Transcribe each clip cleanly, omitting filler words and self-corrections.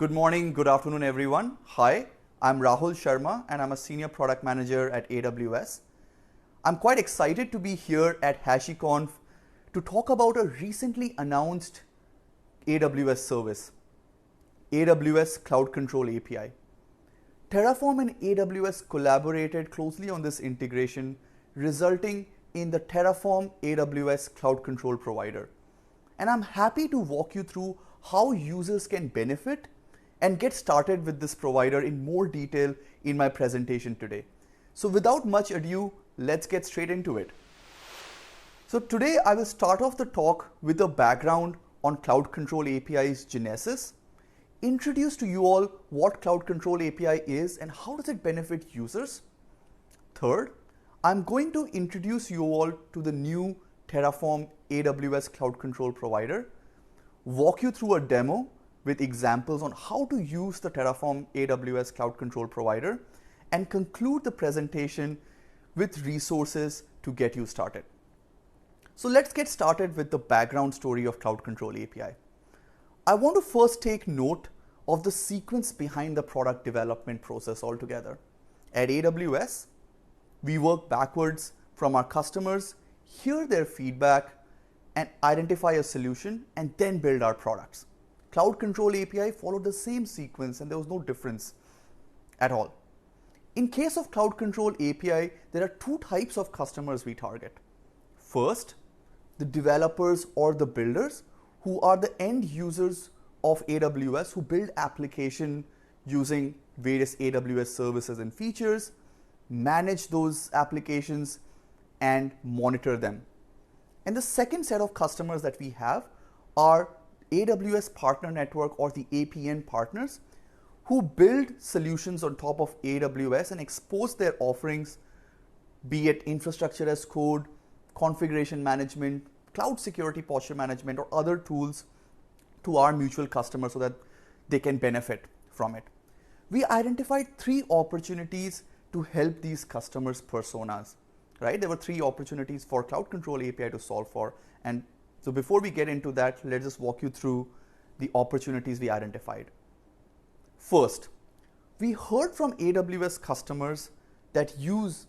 Good morning, good afternoon, everyone. Hi, I'm Rahul Sharma, and I'm a Senior Product Manager at AWS. I'm quite excited to be here at HashiConf to talk about a recently announced AWS service, AWS Cloud Control API. Terraform and AWS collaborated closely on this integration, resulting in the Terraform AWS Cloud Control provider. And I'm happy to walk you through how users can benefit and get started with this provider in more detail in my presentation today. So without much ado, let's get straight into it. So today I will start off the talk with a background on Cloud Control API's genesis, introduce to you all what Cloud Control API is and how does it benefit users. Third, I'm going to introduce you all to the new Terraform AWS Cloud Control provider, walk you through a demo with examples on how to use the Terraform AWS Cloud Control provider, and conclude the presentation with resources to get you started. So let's get started with the background story of Cloud Control API. I want to first take note of the sequence behind the product development process altogether. At AWS, we work backwards from our customers, hear their feedback, and identify a solution, and then build our products. Cloud Control API followed the same sequence, and there was no difference at all. In case of Cloud Control API, there are two types of customers we target. First, the developers or the builders, who are the end users of AWS who build application using various AWS services and features, manage those applications, and monitor them. And the second set of customers that we have are AWS Partner Network, or the APN partners, who build solutions on top of AWS and expose their offerings, be it infrastructure as code, configuration management, cloud security posture management, or other tools to our mutual customers so that they can benefit from it. We identified three opportunities to help these customers' personas, right? There were three opportunities for Cloud Control API to solve for, and so before we get into that, let's just walk you through the opportunities we identified. First, we heard from AWS customers that use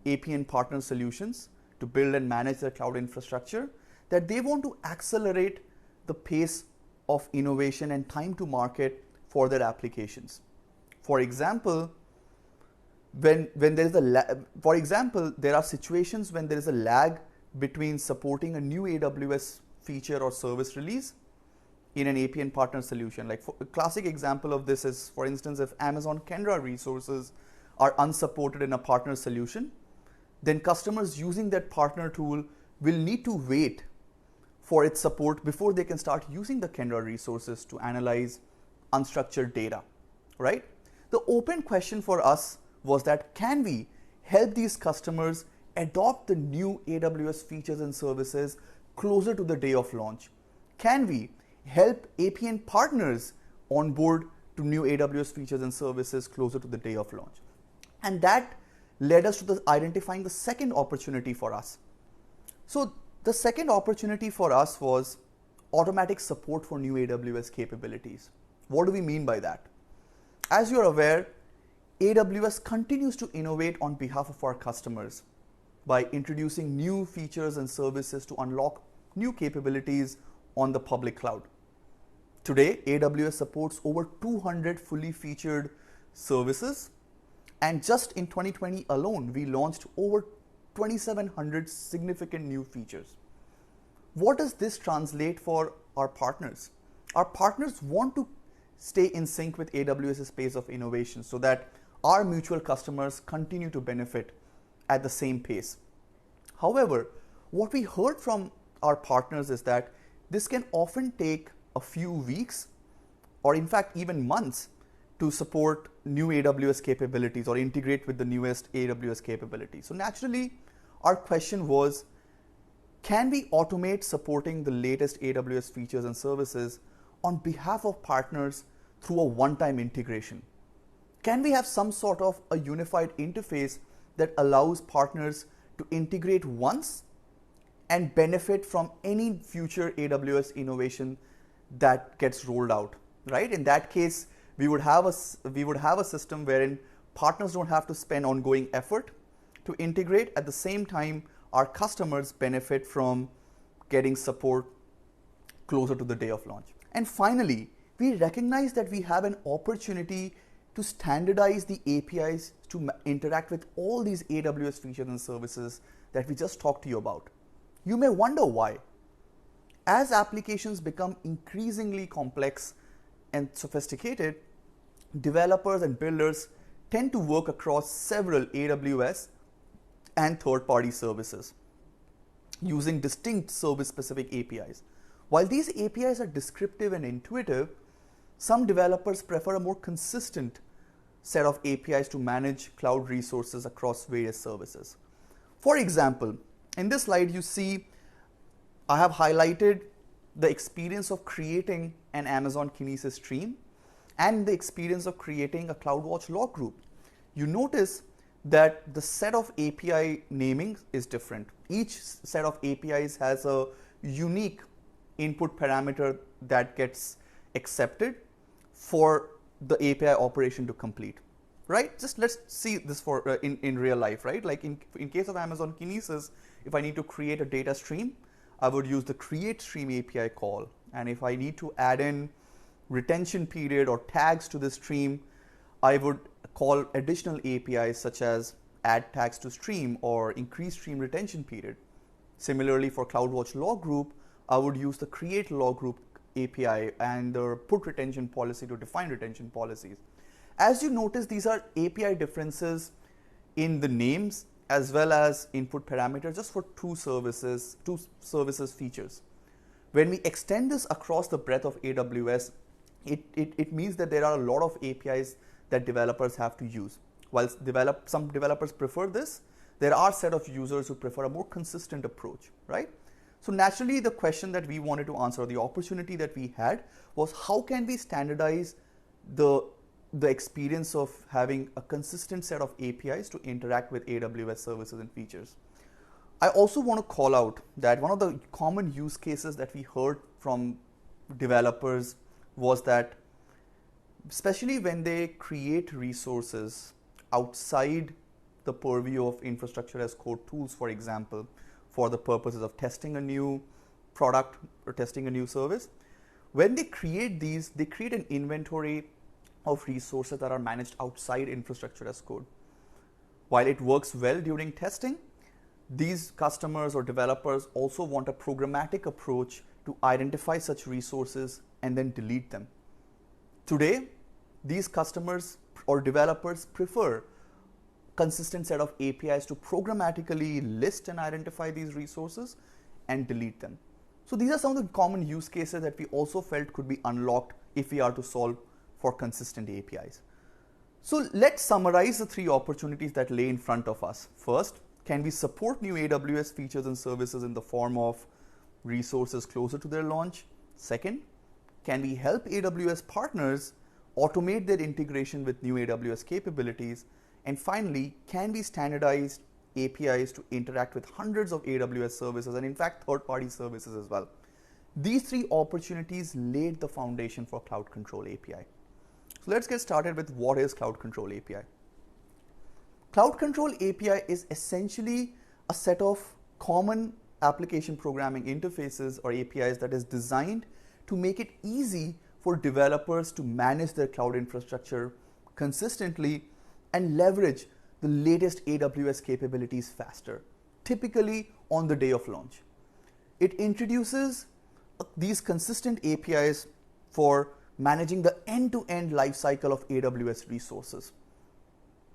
APN partner solutions to build and manage their cloud infrastructure that they want to accelerate the pace of innovation and time to market for their applications. For example, there are situations when there is a lag between supporting a new AWS feature or service release in an APN partner solution. Like a classic example of this is, for instance, if Amazon Kendra resources are unsupported in a partner solution, then customers using that partner tool will need to wait for its support before they can start using the Kendra resources to analyze unstructured data, right? The open question for us was that, can we help these customers adopt the new AWS features and services closer to the day of launch? Can we help APN partners onboard to new AWS features and services closer to the day of launch? And that led us to identifying the second opportunity for us. So the second opportunity for us was automatic support for new AWS capabilities. What do we mean by that? As you're aware, AWS continues to innovate on behalf of our customers by introducing new features and services to unlock new capabilities on the public cloud. Today, AWS supports over 200 fully featured services, and just in 2020 alone, we launched over 2,700 significant new features. What does this translate for our partners? Our partners want to stay in sync with AWS's pace of innovation so that our mutual customers continue to benefit at the same pace. However, what we heard from our partners is that this can often take a few weeks, or in fact even months, to support new AWS capabilities or integrate with the newest AWS capabilities. So naturally, our question was, can we automate supporting the latest AWS features and services on behalf of partners through a one-time integration? Can we have some sort of a unified interface that allows partners to integrate once and benefit from any future AWS innovation that gets rolled out right? In that case, we would have a system wherein partners don't have to spend ongoing effort to integrate. At the same time, our customers benefit from getting support closer to the day of launch. And finally, we recognize that we have an opportunity to standardize the APIs to interact with all these AWS features and services that we just talked to you about. You may wonder why. As applications become increasingly complex and sophisticated, developers and builders tend to work across several AWS and third-party services using distinct service-specific APIs. While these APIs are descriptive and intuitive, some developers prefer a more consistent set of APIs to manage cloud resources across various services. For example, in this slide you see I have highlighted the experience of creating an Amazon Kinesis stream and the experience of creating a CloudWatch log group. You notice that the set of API naming is different. Each set of APIs has a unique input parameter that gets accepted for the API operation to complete, right? Just let's see this for in real life, right? Like in case of Amazon Kinesis, if I need to create a data stream, I would use the create stream API call. And if I need to add in retention period or tags to the stream, I would call additional APIs such as add tags to stream or increase stream retention period. Similarly, for CloudWatch log group, I would use the create log group API and the put retention policy to define retention policies. As you notice, these are API differences in the names as well as input parameters just for two services features. When we extend this across the breadth of AWS, it means that there are a lot of APIs that developers have to use. While some developers prefer this, there are a set of users who prefer a more consistent approach, right? So naturally, the question that we wanted to answer, the opportunity that we had, was how can we standardize the experience of having a consistent set of APIs to interact with AWS services and features. I also want to call out that one of the common use cases that we heard from developers was that, especially when they create resources outside the purview of infrastructure as code tools, for example, for the purposes of testing a new product or testing a new service, when they create these, they create an inventory of resources that are managed outside infrastructure as code. While it works well during testing, these customers or developers also want a programmatic approach to identify such resources and then delete them. Today, these customers or developers prefer consistent set of APIs to programmatically list and identify these resources and delete them. So these are some of the common use cases that we also felt could be unlocked if we are to solve for consistent APIs. So let's summarize the three opportunities that lay in front of us. First, can we support new AWS features and services in the form of resources closer to their launch? Second, can we help AWS partners automate their integration with new AWS capabilities? And finally, can we standardize APIs to interact with hundreds of AWS services and in fact third-party services as well? These three opportunities laid the foundation for Cloud Control API. So let's get started with what is Cloud Control API. Cloud Control API is essentially a set of common application programming interfaces or APIs that is designed to make it easy for developers to manage their cloud infrastructure consistently and leverage the latest AWS capabilities faster, typically on the day of launch. It introduces these consistent APIs for managing the end-to-end lifecycle of AWS resources.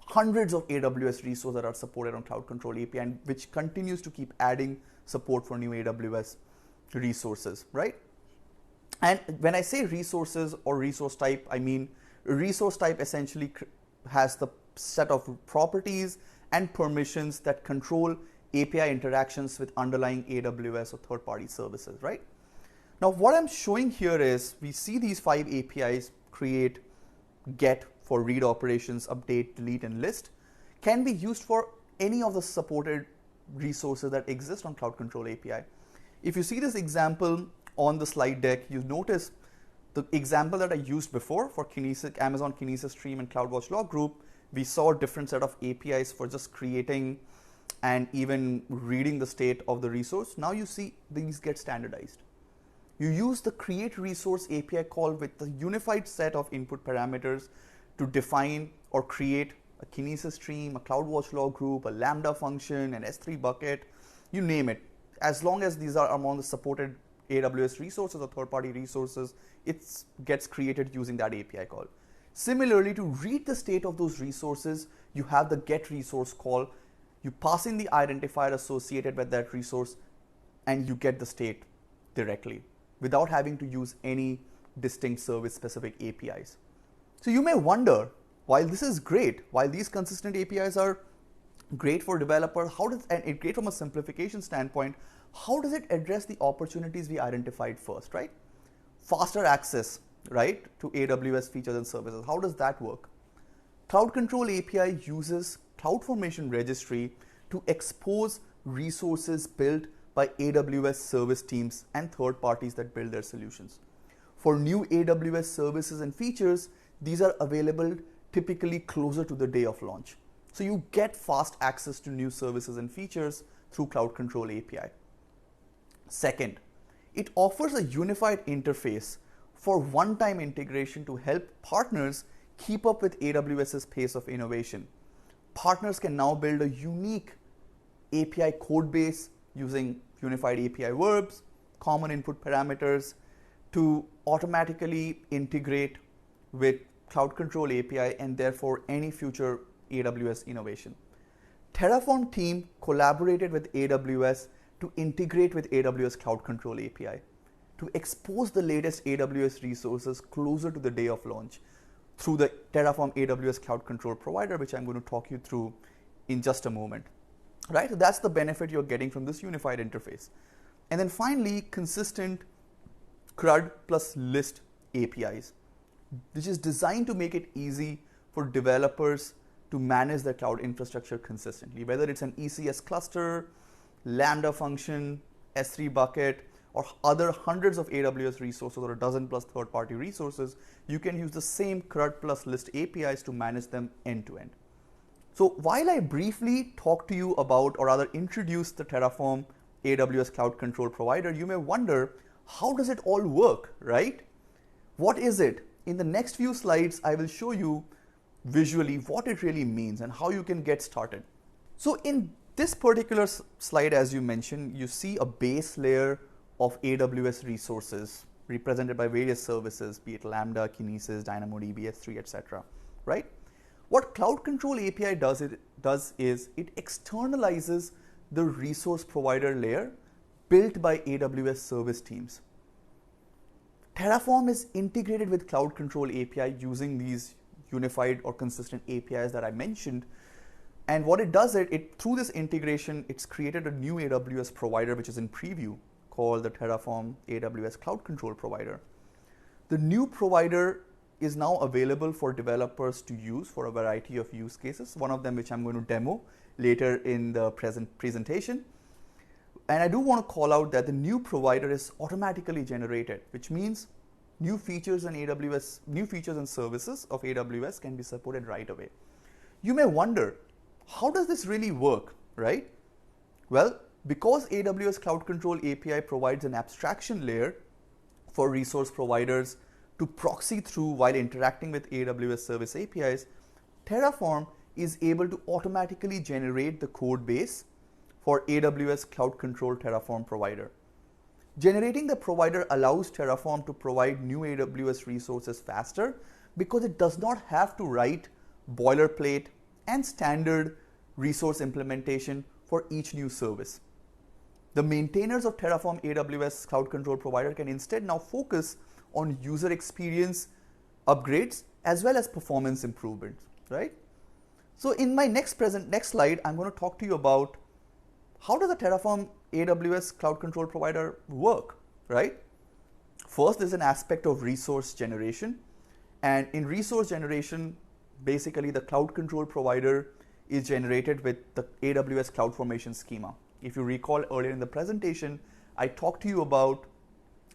Hundreds of AWS resources that are supported on Cloud Control API and which continues to keep adding support for new AWS resources, right? And when I say resources or resource type, I mean resource type essentially has the set of properties and permissions that control API interactions with underlying AWS or third-party services, right? Now, what I'm showing here is we see these 5 APIs: create, get for read operations, update, delete, and list, can be used for any of the supported resources that exist on Cloud Control API. If you see this example on the slide deck, you notice The example that I used before for Kinesis, Amazon Kinesis Stream and CloudWatch Log Group, we saw a different set of APIs for just creating and even reading the state of the resource. Now you see these get standardized. You use the create resource API call with the unified set of input parameters to define or create a Kinesis stream, a CloudWatch log group, a Lambda function, an S3 bucket, you name it. As long as these are among the supported AWS resources or third-party resources, it gets created using that API call. Similarly, to read the state of those resources, you have the get resource call. You pass in the identifier associated with that resource and you get the state directly without having to use any distinct service-specific APIs. So you may wonder, while this is great, while these consistent APIs are great for developers, and great from a simplification standpoint, how does it address the opportunities we identified first, right? Faster access, right, to AWS features and services. How does that work? Cloud Control API uses CloudFormation registry to expose resources built by AWS service teams and third parties that build their solutions. For new AWS services and features, these are available typically closer to the day of launch. So you get fast access to new services and features through Cloud Control API. Second, it offers a unified interface for one-time integration to help partners keep up with AWS's pace of innovation. Partners can now build a unique API code base using unified API verbs, common input parameters to automatically integrate with Cloud Control API and therefore any future AWS innovation. Terraform team collaborated with AWS to integrate with AWS Cloud Control API to expose the latest AWS resources closer to the day of launch through the Terraform AWS Cloud Control provider, which I'm going to talk you through in just a moment. Right? So that's the benefit you're getting from this unified interface. And then finally, consistent CRUD plus list APIs, which is designed to make it easy for developers to manage their cloud infrastructure consistently, whether it's an ECS cluster, Lambda function, S3 bucket, or other hundreds of AWS resources or a dozen plus third-party resources, you can use the same CRUD plus list APIs to manage them end-to-end. So while I briefly talk to you about, or rather introduce the Terraform AWS Cloud Control provider, you may wonder, how does it all work, right? What is it? In the next few slides, I will show you visually what it really means and how you can get started. So in this particular slide, as you mentioned, you see a base layer of AWS resources represented by various services, be it Lambda, Kinesis, DynamoDB, S3, etc. Right? What Cloud Control API does is it externalizes the resource provider layer built by AWS service teams. Terraform is integrated with Cloud Control API using these unified or consistent APIs that I mentioned. And what it does, through this integration, it's created a new AWS provider, which is in preview, called the Terraform AWS Cloud Control provider. The new provider is now available for developers to use for a variety of use cases, one of them which I'm going to demo later in the presentation. And I do want to call out that the new provider is automatically generated, which means new features and services of AWS can be supported right away. You may wonder, how does this really work, right? Well, because AWS Cloud Control API provides an abstraction layer for resource providers to proxy through while interacting with AWS service APIs, Terraform is able to automatically generate the code base for AWS Cloud Control Terraform provider. Generating the provider allows Terraform to provide new AWS resources faster because it does not have to write boilerplate and standard resource implementation for each new service. The maintainers of Terraform AWS Cloud Control provider can instead now focus on user experience upgrades as well as performance improvements, right? So in my next slide, I'm going to talk to you about how does the Terraform AWS Cloud Control provider work, right? First, there's an aspect of resource generation. And in resource generation, basically the Cloud Control provider is generated with the AWS CloudFormation schema. If you recall earlier in the presentation, I talked to you about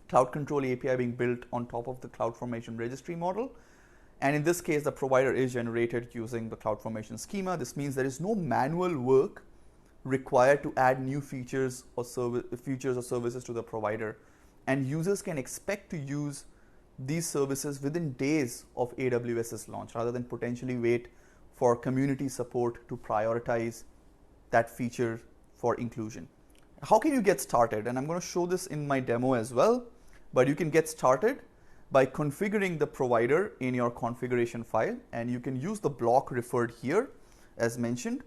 Cloud Control API being built on top of the CloudFormation registry model. And in this case, the provider is generated using the CloudFormation schema. This means there is no manual work required to add new features or services to the provider. And users can expect to use these services within days of AWS's launch, rather than potentially wait for community support to prioritize that feature for inclusion. How can you get started? And I'm going to show this in my demo as well, but you can get started by configuring the provider in your configuration file, and you can use the block referred here as mentioned.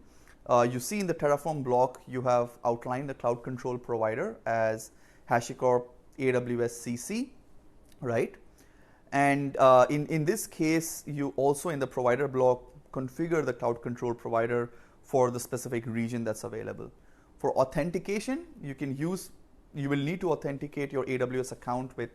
You see in the Terraform block, you have outlined the Cloud Control provider as HashiCorp AWS CC, right? And in this case, you also in the provider block configure the Cloud Control provider for the specific region that's available. For authentication, you will need to authenticate your AWS account with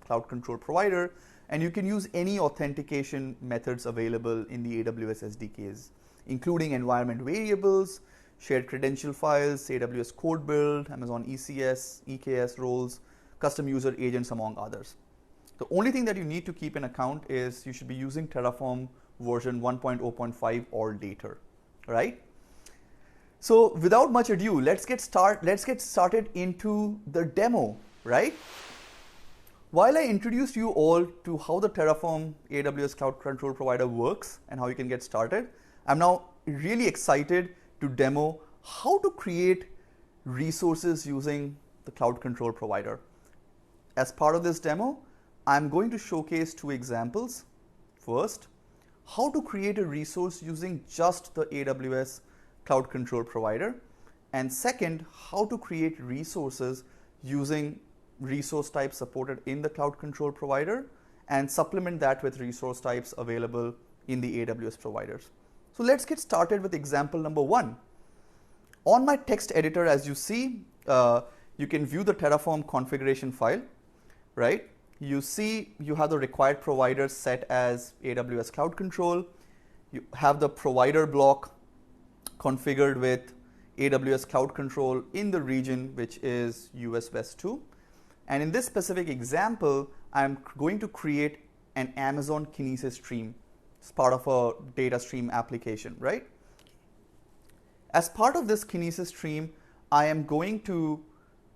Cloud Control provider, and you can use any authentication methods available in the AWS SDKs, including environment variables, shared credential files, AWS code build, Amazon ECS, EKS roles, custom user agents, among others. The only thing that you need to keep in account is you should be using Terraform version 1.0.5 or later, right? So without much ado, let's get started into the demo, right? While I introduced you all to how the Terraform AWS Cloud Control provider works and how you can get started, I'm now really excited to demo how to create resources using the Cloud Control provider. As part of this demo, I'm going to showcase two examples. First, how to create a resource using just the AWS Cloud Control provider. And second, how to create resources using resource types supported in the Cloud Control provider and supplement that with resource types available in the AWS providers. So let's get started with example number one. On my text editor, as you see, you can view the Terraform configuration file, right? You see you have the required providers set as AWS Cloud Control. You have the provider block configured with AWS Cloud Control in the region, which is US West 2. And in this specific example, I'm going to create an Amazon Kinesis stream. It's part of a data stream application, right? As part of this Kinesis stream, I am going to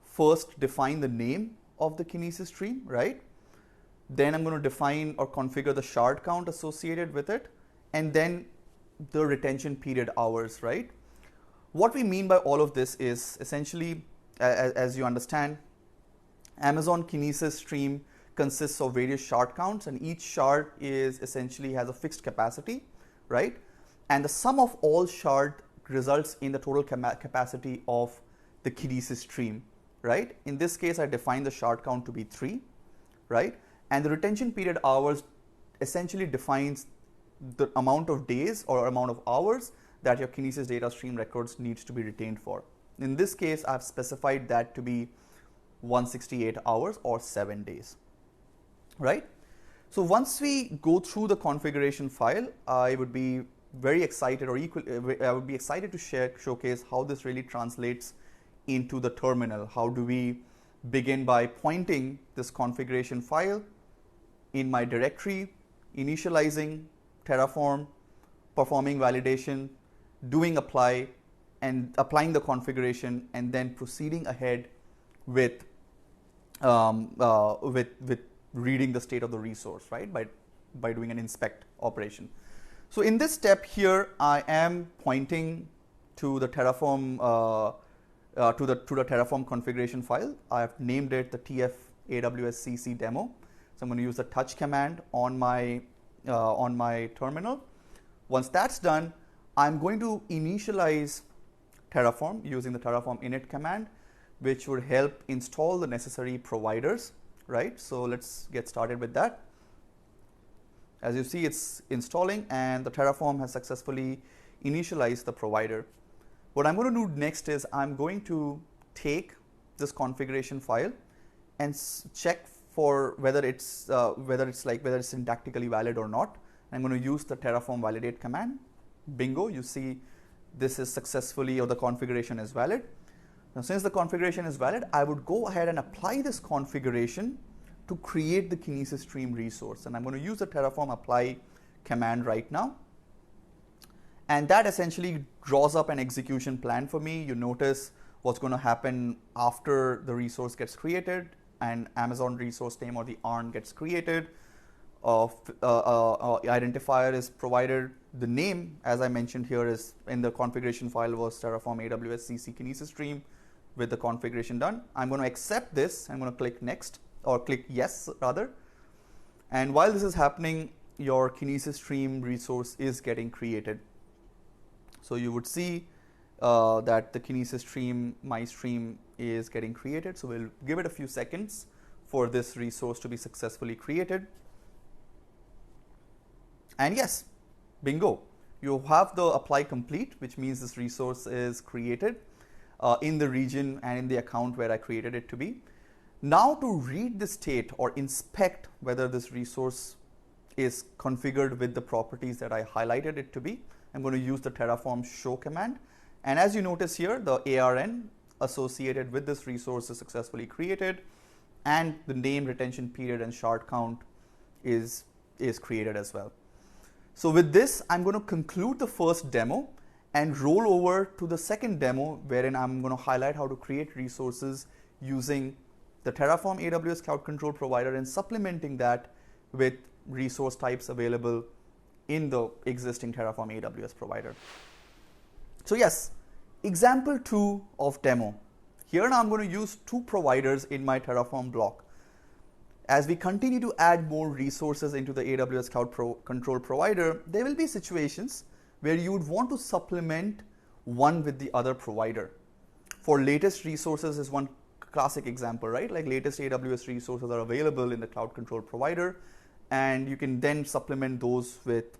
first define the name of the Kinesis stream, right? Then I'm going to define or configure the shard count associated with it, and then the retention period hours, right? What we mean by all of this is essentially, as you understand, Amazon Kinesis stream consists of various shard counts, and each shard is essentially has a fixed capacity, right? And the sum of all shard results in the total capacity of the Kinesis stream, right? In this case, I define the shard count to be 3, right? And the retention period hours essentially defines the amount of days or amount of hours that your Kinesis data stream records needs to be retained for. In this case, I've specified that to be 168 hours or 7 days, right? So once we go through the configuration file, I would be very excited, or I would be excited to showcase how this really translates into the terminal. How do we begin by pointing this configuration file in my directory, initializing Terraform, performing validation, doing apply, and applying the configuration, and then proceeding ahead with reading the state of the resource, right? By doing an inspect operation. So in this step here, I am pointing to the Terraform to the Terraform configuration file. I have named it the TF AWS CC demo. So I'm going to use the touch command on my terminal. Once that's done, I'm going to initialize Terraform using the Terraform init command, which would help install the necessary providers, right? So let's get started with that. As you see, it's installing, and the Terraform has successfully initialized the provider. What I'm going to do next is I'm going to take this configuration file and check for whether it's syntactically valid or not. I'm going to use the Terraform validate command. Bingo, you see this is successfully, or the configuration is valid. Now, since the configuration is valid, I would go ahead and apply this configuration to create the Kinesis stream resource. And I'm going to use the Terraform apply command right now. And that essentially draws up an execution plan for me. You notice what's going to happen after the resource gets created, and Amazon resource name or the ARN gets created. Identifier is provided. The name, as I mentioned here, is in the configuration file was Terraform AWS CC Kinesis stream with the configuration done. I'm going to accept this. I'm going to click next, or click yes rather. And while this is happening, your Kinesis stream resource is getting created. So you would see that the Kinesis stream, my stream, is getting created. So we'll give it a few seconds for this resource to be successfully created. And yes, bingo, you have the apply complete, which means this resource is created in the region and in the account where I created it to be. Now to read the state or inspect whether this resource is configured with the properties that I highlighted it to be, I'm going to use the Terraform show command. And as you notice here, the ARN associated with this resource is successfully created, and the name, retention period, and shard count is created as well. So with this, I'm going to conclude the first demo and roll over to the second demo, wherein I'm going to highlight how to create resources using the Terraform AWS Cloud Control provider and supplementing that with resource types available in the existing Terraform AWS provider. So yes, example 2 of demo. Here now I'm going to use 2 providers in my Terraform block. As we continue to add more resources into the AWS Cloud Control provider, there will be situations where you would want to supplement one with the other provider. For latest resources is one classic example, right? Like latest AWS resources are available in the Cloud Control provider, and you can then supplement those with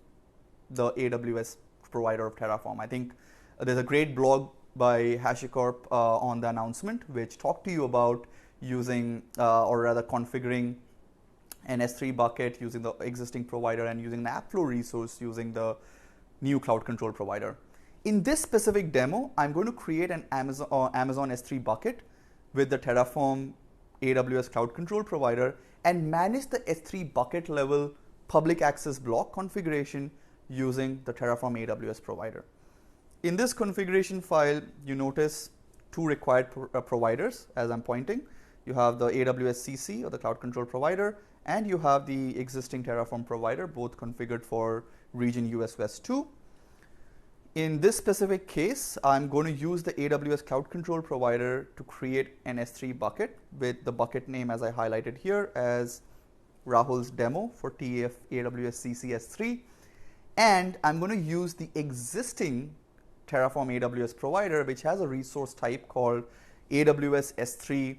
the AWS provider of Terraform. I think there's a great blog by HashiCorp on the announcement, which talked to you about using or rather configuring an S3 bucket using the existing provider and using the AppFlow resource using the new Cloud Control provider. In this specific demo, I'm going to create an Amazon S3 bucket with the Terraform AWS Cloud Control provider and manage the S3 bucket level public access block configuration using the Terraform AWS provider. In this configuration file, you notice 2 required providers as I'm pointing. You have the AWS CC or the Cloud Control provider, and you have the existing Terraform provider, both configured for region US West 2. In this specific case, I'm going to use the AWS Cloud Control provider to create an S3 bucket with the bucket name as I highlighted here as Rahul's demo for TAF AWS CC S3. And I'm going to use the existing Terraform AWS provider, which has a resource type called AWS S3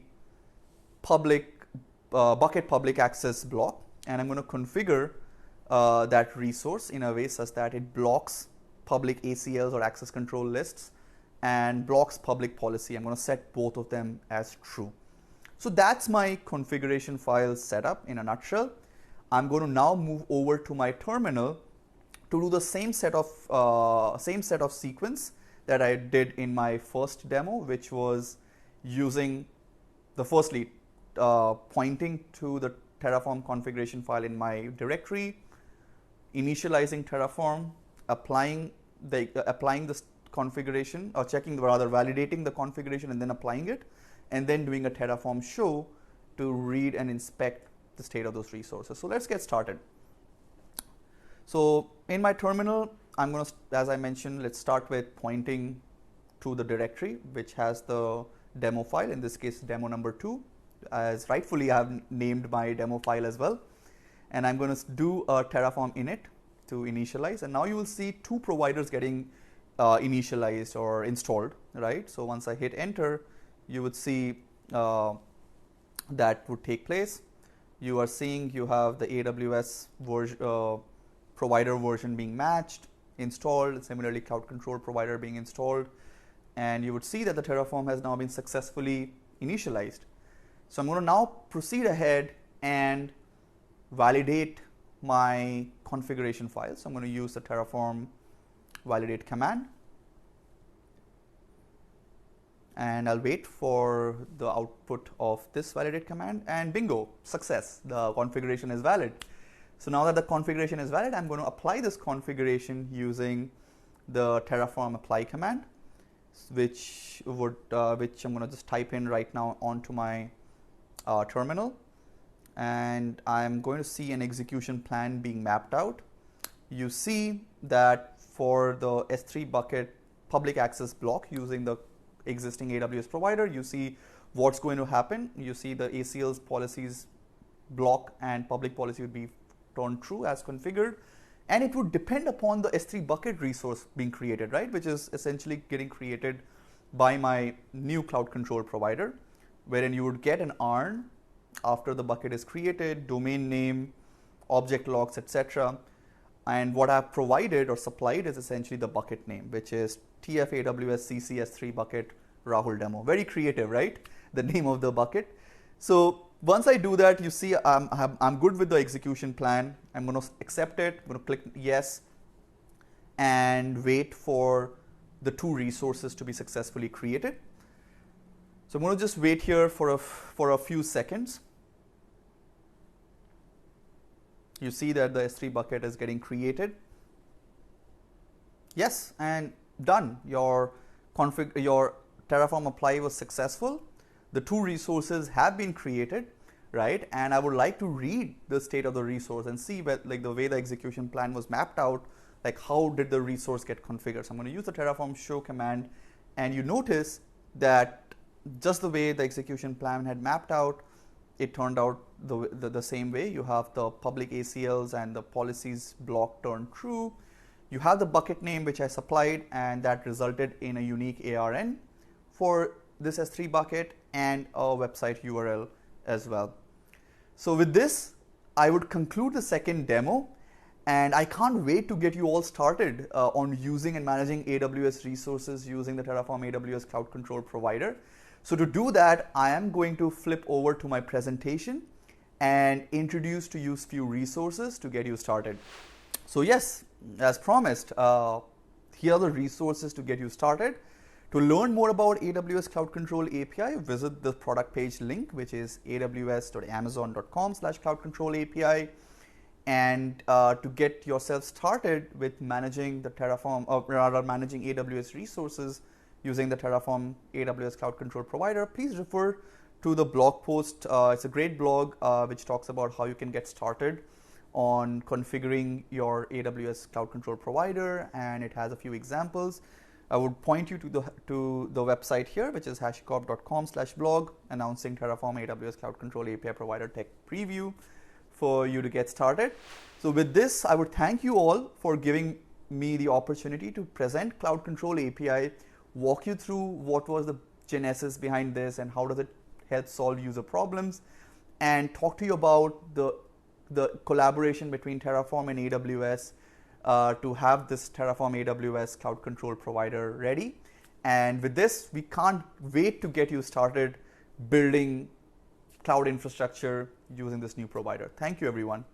bucket public access block, and I'm going to configure that resource in a way such that it blocks public ACLs or access control lists and blocks public policy. I'm going to set both of them as true. So that's my configuration file setup in a nutshell. I'm going to now move over to my terminal to do the same set of sequence that I did in my first demo, which was using the firstly pointing to the Terraform configuration file in my directory, initializing Terraform, applying this configuration, or validating the configuration and then applying it, and then doing a Terraform show to read and inspect the state of those resources. So let's get started. So in my terminal, I'm going to, as I mentioned, let's start with pointing to the directory which has the demo file, in this case demo number 2, as rightfully I have named my demo file as well. And I'm going to do a Terraform init to initialize, and now you will see 2 providers getting initialized or installed, right? So once I hit enter, you would see that would take place. You are seeing you have the AWS provider version being matched, installed, similarly Cloud Control provider being installed, and you would see that the Terraform has now been successfully initialized. So I'm going to now proceed ahead and validate my configuration file. So I'm going to use the Terraform validate command. and I'll wait for the output of this validate command, and bingo, success, the configuration is valid. So now that the configuration is valid, I'm going to apply this configuration using the Terraform apply command, which I'm going to just type in right now onto my terminal, and I'm going to see an execution plan being mapped out. You see that for the S3 bucket public access block using the existing AWS provider, you see what's going to happen. You see the ACL's policies block and public policy would be turned true as configured, and it would depend upon the S3 bucket resource being created, right, which is essentially getting created by my new cloud control provider, wherein you would get an ARN after the bucket is created, domain name, object logs, etc. And what I've provided or supplied is essentially the bucket name, which is TF AWS CCS3 bucket Rahul demo. Very creative, right? The name of the bucket. So once I do that, you see I'm good with the execution plan. I'm going to accept it. I'm going to click yes and wait for the two resources to be successfully created. So I'm going to just wait here for a few seconds. You see that the S3 bucket is getting created. Yes, and done. Your Terraform apply was successful. The two resources have been created, right? And I would like to read the state of the resource and see where, like, the way the execution plan was mapped out, like how did the resource get configured. So I'm going to use the Terraform show command, and you notice that just the way the execution plan had mapped out, it turned out the same way. You have the public ACLs and the policies block turned true. You have the bucket name which I supplied, and that resulted in a unique ARN for this S3 bucket and a website URL as well. So with this, I would conclude the second demo, and I can't wait to get you all started on using and managing AWS resources using the Terraform AWS Cloud Control provider. So to do that, I am going to flip over to my presentation and introduce to you few resources to get you started. So yes, as promised, here are the resources to get you started. To learn more about AWS Cloud Control API, visit the product page link, which is aws.amazon.com/Cloud Control API. And to get yourself started with managing the Terraform, or rather managing AWS resources using the Terraform AWS Cloud Control provider, please refer to the blog post. It's a great blog which talks about how you can get started on configuring your AWS Cloud Control provider, and it has a few examples. I would point you to the website here, which is hashicorp.com/blog, announcing Terraform AWS Cloud Control API provider tech preview for you to get started. So with this, I would thank you all for giving me the opportunity to present Cloud Control API, walk you through what was the genesis behind this and how does it help solve user problems, and talk to you about the collaboration between Terraform and AWS to have this Terraform AWS Cloud Control provider ready. And with this, we can't wait to get you started building cloud infrastructure using this new provider. Thank you, everyone.